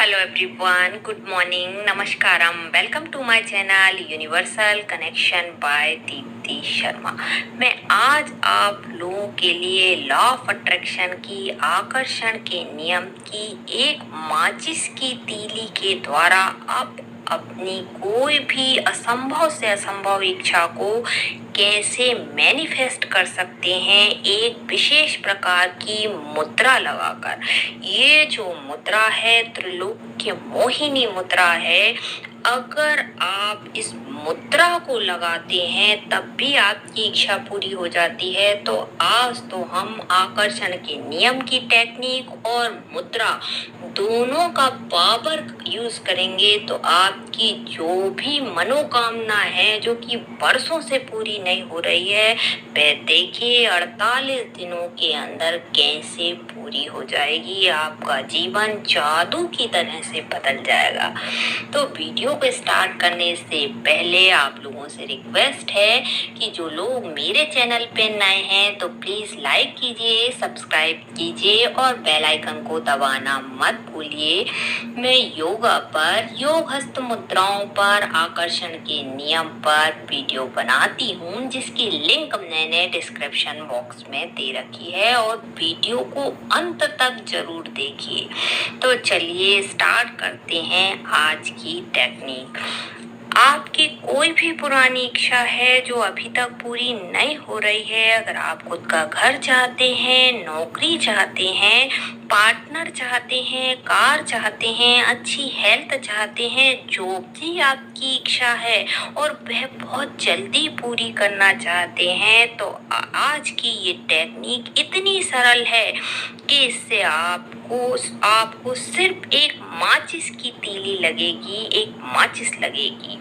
Hello everyone, good morning, namaskaram, welcome to my channel universal connection by Deepti Sharma. मैं आज आप लोगों के लिए लॉ ऑफ अट्रैक्शन की, आकर्षण के नियम की एक माचिस की तीली के द्वारा आप अपनी कोई भी असंभव से असंभव इच्छा को कैसे मैनिफेस्ट कर सकते हैं, एक विशेष प्रकार की मुद्रा लगाकर। ये जो मुद्रा है त्रिलोक्य मोहिनी मुद्रा है। अगर आप इस मुद्रा को लगाते हैं तब भी आपकी इच्छा पूरी हो जाती है। तो आज तो हम आकर्षण के नियम की टेक्निक और मुद्रा दोनों का पावर यूज करेंगे तो आपकी जो भी मनोकामना है जो कि वर्षों से पूरी नहीं हो रही है, वह देखिए 48 दिनों के अंदर कैसे पूरी हो जाएगी। आपका जीवन जादू की तरह से बदल जाएगा। तो वीडियो को स्टार्ट करने से पहले आप लोगों से रिक्वेस्ट है कि जो लोग मेरे चैनल पे नए हैं तो प्लीज लाइक कीजिए, सब्सक्राइब कीजिए और बेल आइकन को दबाना मत भूलिए। मैं योगा पर, योग हस्त मुद्राओं पर, आकर्षण के नियम पर वीडियो बनाती हूँ जिसकी लिंक मैंने डिस्क्रिप्शन बॉक्स में दे रखी है और वीडियो को अंत तक जरूर देखिए। तो चलिए स्टार्ट करते हैं आज की टेक्निक। आपकी कोई भी पुरानी इच्छा है जो अभी तक पूरी नहीं हो रही है, अगर आप खुद का घर चाहते हैं, नौकरी चाहते हैं, पार्टनर चाहते हैं, कार चाहते हैं, अच्छी हेल्थ चाहते हैं, जो भी आपकी इच्छा है और वह बहुत जल्दी पूरी करना चाहते हैं, तो आज की ये टेक्निक इतनी सरल है कि इससे आपको सिर्फ एक माचिस की तीली लगेगी, एक माचिस लगेगी।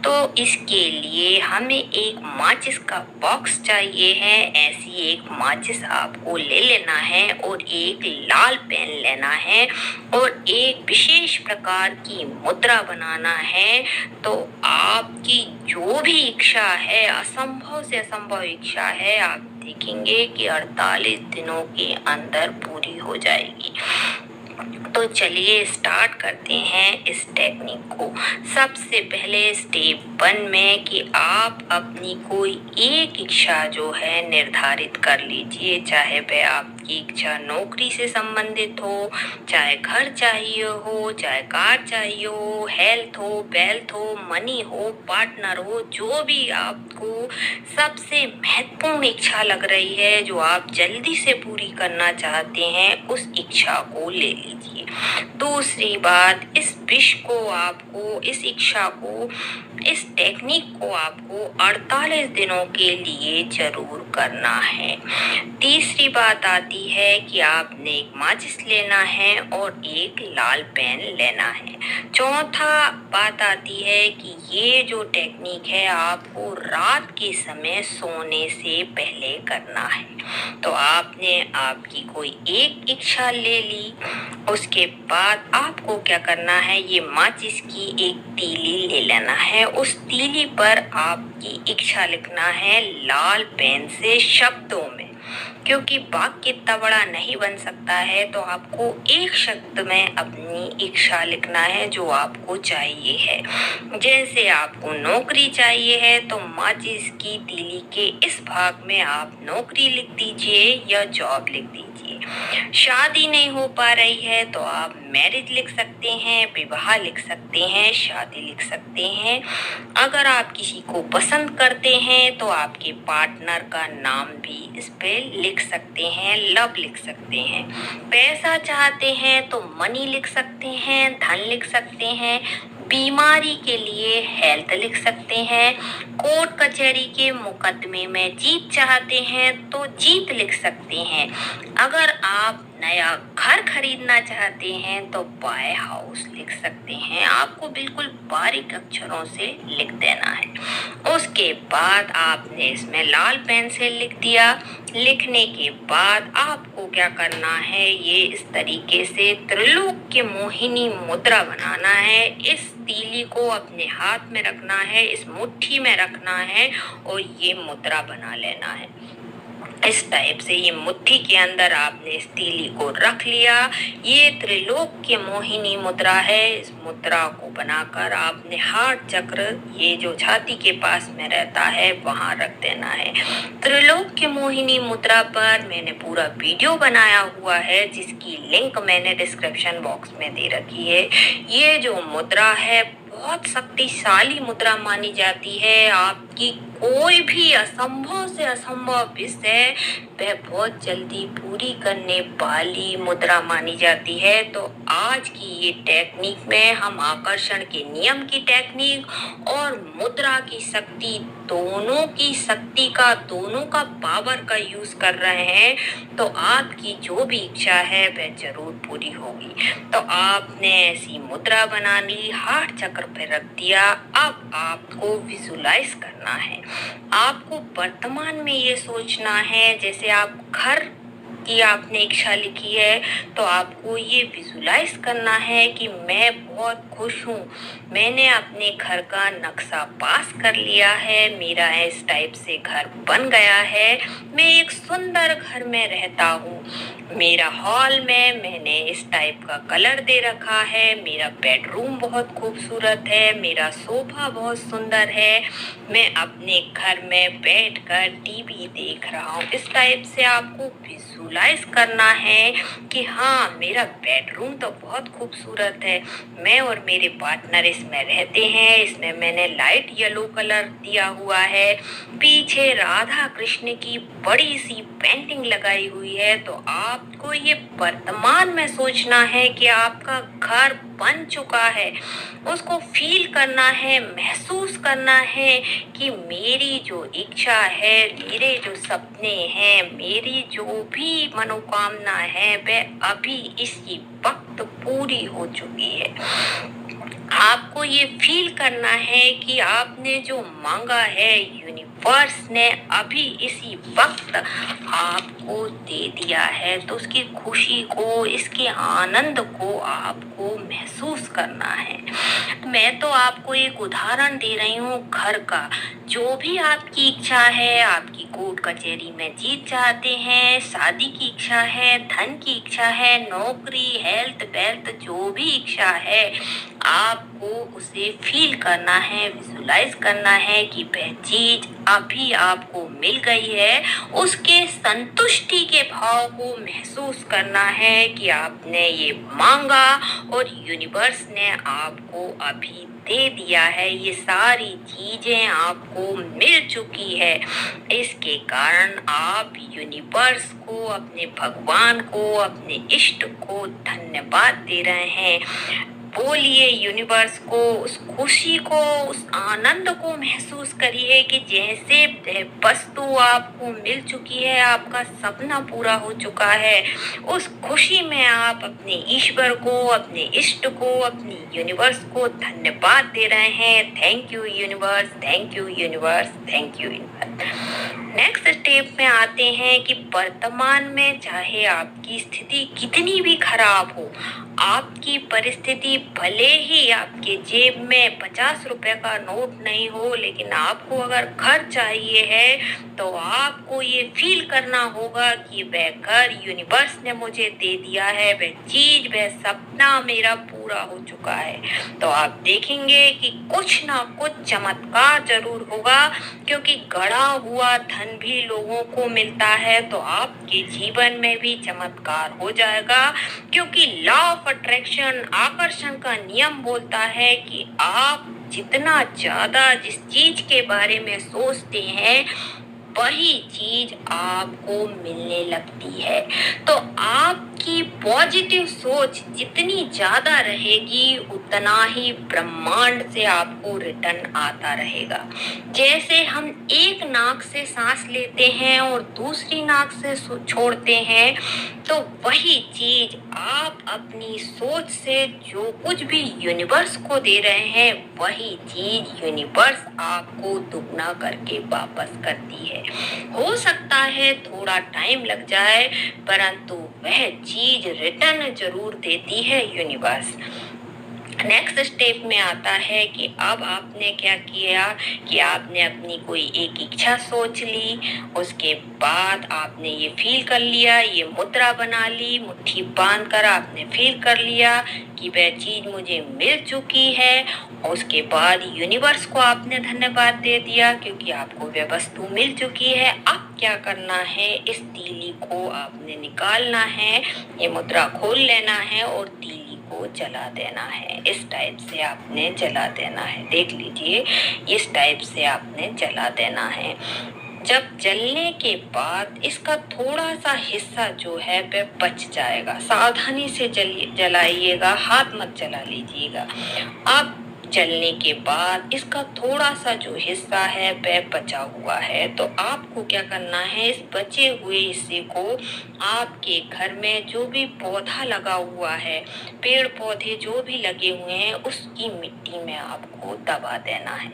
तो इसके लिए हमें एक माचिस का बॉक्स चाहिए है। ऐसी एक माचिस आपको ले लेना है और एक लाल पेन लेना है और एक विशेष प्रकार की मुद्रा बनाना है। तो आपकी जो भी इच्छा है, असंभव से असंभव इच्छा है, आप देखेंगे कि 48 दिनों के अंदर पूरी हो जाएगी। तो चलिए स्टार्ट करते हैं इस टेक्निक को। सबसे पहले स्टेप 1 में कि आप अपनी कोई एक इच्छा जो है निर्धारित कर लीजिए, चाहे वह आपकी इच्छा नौकरी से संबंधित हो, चाहे घर चाहिए हो, चाहे कार चाहिए हो, हेल्थ हो, वेल्थ हो, मनी हो, पार्टनर हो, जो भी आपको सबसे महत्वपूर्ण इच्छा लग रही है, जो आप जल्दी से पूरी करना चाहते हैं, उस इच्छा को ले लीजिए। दूसरी बात, इस विश को आपको, इस इच्छा को, इस टेक्निक को आपको 48 दिनों के लिए जरूर करना है। तीसरी बात आती है कि आपने एक माचिस लेना है और एक लाल पेन लेना है। चौथा बात आती है कि ये जो टेक्निक है आपको रात के समय सोने से पहले करना है। तो आपने आपकी कोई एक इच्छा ले ली, उसके बाद आपको क्या करना है, ये माचिस की एक तीली ले लेना है। उस तीली पर आपकी इच्छा लिखना है लाल पेन से शब्दों में, क्योंकि वाक्य इतना बड़ा नहीं बन सकता है। तो आपको एक शब्द में अपनी इच्छा लिखना है जो आपको चाहिए है। जैसे आपको नौकरी चाहिए है तो माचिस की तीली के इस भाग में आप नौकरी लिख दीजिए या जॉब लिख दीजिए। शादी नहीं हो पा रही है तो आप मैरिज लिख सकते हैं, विवाह लिख सकते हैं, शादी लिख सकते हैं। अगर आप किसी को पसंद करते हैं तो आपके पार्टनर का नाम भी इस पे लिख सकते हैं, लव लिख सकते हैं। पैसा चाहते हैं तो मनी लिख सकते हैं, धन लिख सकते हैं। बीमारी के लिए हेल्थ लिख सकते हैं। कोर्ट कचहरी के मुकदमे में जीत चाहते हैं तो जीत लिख सकते हैं। अगर आप नया घर खरीदना चाहते हैं तो बाय हाउस लिख सकते हैं। आपको बिल्कुल बारीक अक्षरों से लिख देना है। उसके बाद आपने इसमें लाल पेन से लिख दिया। लिखने के बाद आपको क्या करना है, ये इस तरीके से त्रिलोक्य मोहिनी मुद्रा बनाना है। इस तीली को अपने हाथ में रखना है, इस मुट्ठी में रखना है और ये मुद्रा बना लेना है। इस टाइप से ये मुट्ठी के अंदर आपने इस तीली को रख लिया। ये त्रिलोक्य मोहिनी मुद्रा है। इस मुद्रा को बनाकर आपने हार्ट चक्र, ये जो छाती के पास में रहता है, वहां रख देना है। त्रिलोक्य मोहिनी मुद्रा पर मैंने पूरा वीडियो बनाया हुआ है, जिसकी लिंक मैंने डिस्क्रिप्शन बॉक्स में दे रखी है। ये जो मुद्रा है बहुत शक्तिशाली मुद्रा मानी जाती है। आपकी कोई भी असंभव से असंभव विषय वह बहुत जल्दी पूरी करने वाली मुद्रा मानी जाती है। तो आज की ये टेक्निक में हम आकर्षण के नियम की टेक्निक और मुद्रा की शक्ति, दोनों की शक्ति का, दोनों का पावर का यूज कर रहे हैं। तो आपकी जो भी इच्छा है वह जरूर पूरी होगी। तो आपने ऐसी मुद्रा बना ली, हार्ट चक्र पे रख दिया। अब आपको विजुलाइज करना है। आपको वर्तमान में ये सोचना है, जैसे आप घर की आपने इच्छा लिखी है, तो आपको ये विजुलाइज करना है कि मैं बहुत खुश हूँ, मैंने अपने घर का नक्शा पास कर लिया है, मेरा इस टाइप से घर बन गया है, मैं एक सुंदर घर में रहता हूँ, मेरा हॉल में मैंने इस टाइप का कलर दे रखा है, मेरा बेडरूम बहुत खूबसूरत है, मेरा सोफा बहुत सुंदर है, मैं अपने घर में बैठकर टीवी देख रहा हूँ। इस टाइप से आपको विजुलाइज करना है कि हाँ, मेरा बेडरूम तो बहुत खूबसूरत है, मैं और मेरे पार्टनर इसमें रहते हैं, इसमें मैंने लाइट येलो कलर दिया हुआ है, पीछे राधा कृष्ण की बड़ी सी पेंटिंग लगाई हुई है। तो आपको ये वर्तमान में सोचना है कि आपका घर बन चुका है, उसको फील करना है, महसूस करना है कि मेरी जो इच्छा है, मेरे जो सपने हैं, मेरी जो भी मनोकामना है, वह अभी इसी वक्त पूरी हो चुकी है। आपको ये फील करना है कि आपने जो मांगा है, यूनिवर्स ने अभी इसी वक्त आपको दे दिया है। तो उसकी खुशी को, इसके आनंद को आपको महसूस करना है। मैं तो आपको एक उदाहरण दे रही हूँ घर का। जो भी आपकी इच्छा है, आपकी कोर्ट कचहरी में जीत चाहते हैं, शादी की इच्छा है, धन की इच्छा है, नौकरी, हेल्थ, वेल्थ, जो भी इच्छा है, आपको उसे फील करना है, विजुलाइज करना है कि वह चीज अभी आपको मिल गई है। उसके संतुष्टि के भाव को महसूस करना है कि आपने ये मांगा और यूनिवर्स ने आपको अभी दे दिया है। ये सारी चीजें आपको मिल चुकी है। इसके कारण आप यूनिवर्स को, अपने भगवान को, अपने इष्ट को धन्यवाद दे रहे हैं। बोलिए यूनिवर्स को, उस खुशी को, उस आनंद को महसूस करिए कि जैसे वस्तु आपको मिल चुकी है, आपका सपना पूरा हो चुका है। उस खुशी में आप अपने ईश्वर को, अपने इष्ट को, अपनी यूनिवर्स को धन्यवाद दे रहे हैं। Thank you universe, thank you universe, thank you universe. Next step में आते हैं कि वर्तमान में चाहे आपकी स्थिति कितनी भी खराब हो, आपकी परिस्थिति भले ही आपके जेब में 50 रुपए का नोट नहीं हो, लेकिन आपको अगर घर चाहिए है, तो आपको ये फील करना होगा कि वह घर यूनिवर्स ने मुझे दे दिया है, वह चीज, वह सपना मेरा पूरा हो चुका है। तो आप देखेंगे कि कुछ ना कुछ चमत्कार जरूर होगा, क्योंकि गढ़ा हुआ धन भी लोगों को मिलता है। तो आपके जीवन में भी चमत्कार हो जाएगा, क्योंकि लॉ ऑफ अट्रैक्शन, आकर्षण का नियम बोलता है कि आप जितना ज्यादा जिस चीज के बारे में सोचते हैं, वही चीज आपको मिलने लगती है। तो आपकी पॉजिटिव सोच जितनी ज्यादा रहेगी, उतना ही ब्रह्मांड से आपको रिटर्न आता रहेगा। जैसे हम एक नाक से सांस लेते हैं और दूसरी नाक से छोड़ते हैं, तो वही चीज आप अपनी सोच से जो कुछ भी यूनिवर्स को दे रहे हैं, वही चीज यूनिवर्स आपको दुगना करके वापस करती है। हो सकता है थोड़ा टाइम लग जाए, परंतु वह चीज रिटर्न जरूर देती है यूनिवर्स। नेक्स्ट स्टेप में आता है कि अब आपने क्या किया कि आपने अपनी कोई एक इच्छा सोच ली, उसके बाद आपने ये फील कर लिया, ये मुद्रा बना ली, मुट्ठी बांध कर आपने फील कर लिया कि वह चीज मुझे मिल चुकी है। उसके बाद यूनिवर्स को आपने धन्यवाद दे दिया क्योंकि आपको वह वस्तु मिल चुकी है। अब क्या करना है, इस तीली को आपने निकालना है, ये मुद्रा खोल लेना है और तीली को जला देना है। इस टाइप से आपने जला देना है, देख लीजिए, इस टाइप से आपने जला देना है। जब जलने के बाद इसका थोड़ा सा हिस्सा जो है वह बच जाएगा। सावधानी से जलाइएगा, हाथ मत जला लीजिएगा। अब जलने के बाद इसका थोड़ा सा जो हिस्सा है वह बचा हुआ है, तो आपको क्या करना है, इस बचे हुए हिस्से को आपके घर में जो भी पौधा लगा हुआ है, पेड़ पौधे जो भी लगे हुए हैं, उसकी मिट्टी में आपको दबा देना है।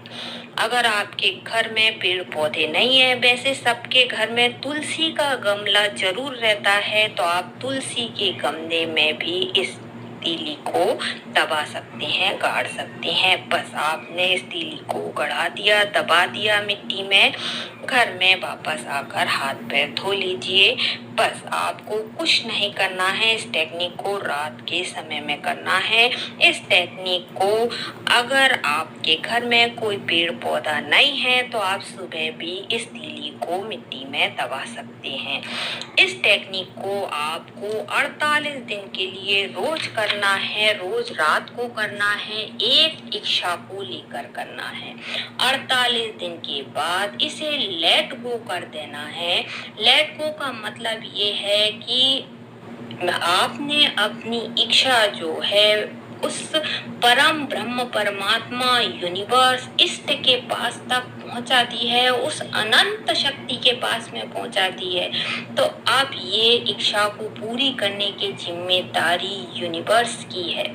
अगर आपके घर में पेड़ पौधे नहीं है, वैसे सबके घर में तुलसी का गमला जरूर रहता है, तो आप तुलसी के गमले में भी इस तीली को दबा सकते हैं, गाड़ सकते हैं। बस आपने इस तीली को गड़ा दिया, दबा दिया मिट्टी में। घर में वापस आकर हाथ पैर धो लीजिए। बस आपको कुछ नहीं करना है, इस टेक्निक को रात के समय में करना है। इस टेक्निक को अगर आपके घर में कोई पेड़ पौधा नहीं है तो आप सुबह भी इस तीली को मिट्टी में दबा सकते हैं। इस टेक्निक को आपको 48 दिन के लिए रोज करना है, रोज रात को करना है, एक इच्छा को लेकर करना है। 48 दिन के बाद इसे लेट गो कर देना है। लेट गो का मतलब ये है कि आपने अपनी इच्छा जो है उस परम ब्रह्म परमात्मा यूनिवर्स इष्ट के पास तक पहुंचा दी है, उस अनंत शक्ति के पास में पहुंचा दी है। तो अब ये इच्छा को पूरी करने की जिम्मेदारी यूनिवर्स की है।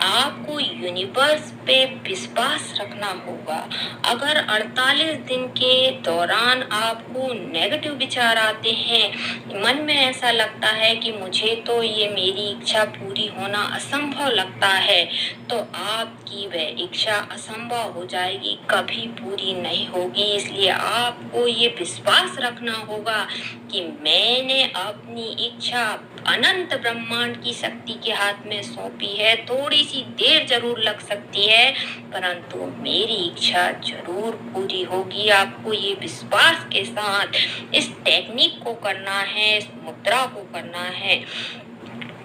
आपको यूनिवर्स पे विश्वास रखना होगा। अगर 48 दिन के दौरान आपको नेगेटिव विचार आते हैं, मन में ऐसा लगता है कि मुझे तो ये मेरी इच्छा पूरी होना असंभव लगता है, तो आपकी वह इच्छा असंभव हो जाएगी, कभी पूरी नहीं होगी। इसलिए आपको ये विश्वास रखना होगा कि मैंने अपनी इच्छा अनंत ब्रह्मांड की शक्ति के हाथ में सौंपी है। थोड़ी सी देर जरूर लग सकती है, परंतु मेरी इच्छा जरूर पूरी होगी। आपको ये विश्वास के साथ इस टेक्निक को करना है, इस मुद्रा को करना है,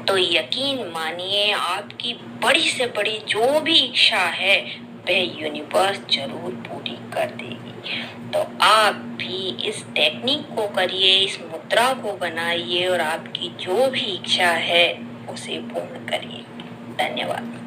तो यकीन मानिए आपकी बड़ी से बड़ी जो भी इच्छा है वह यूनिवर्स जरूर पूरी कर देगी। तो आप भी इस टेक्निक को करिए, इस मुद्रा को बनाइए और आपकी जो भी इच्छा है उसे पूर्ण करिए। धन्यवाद।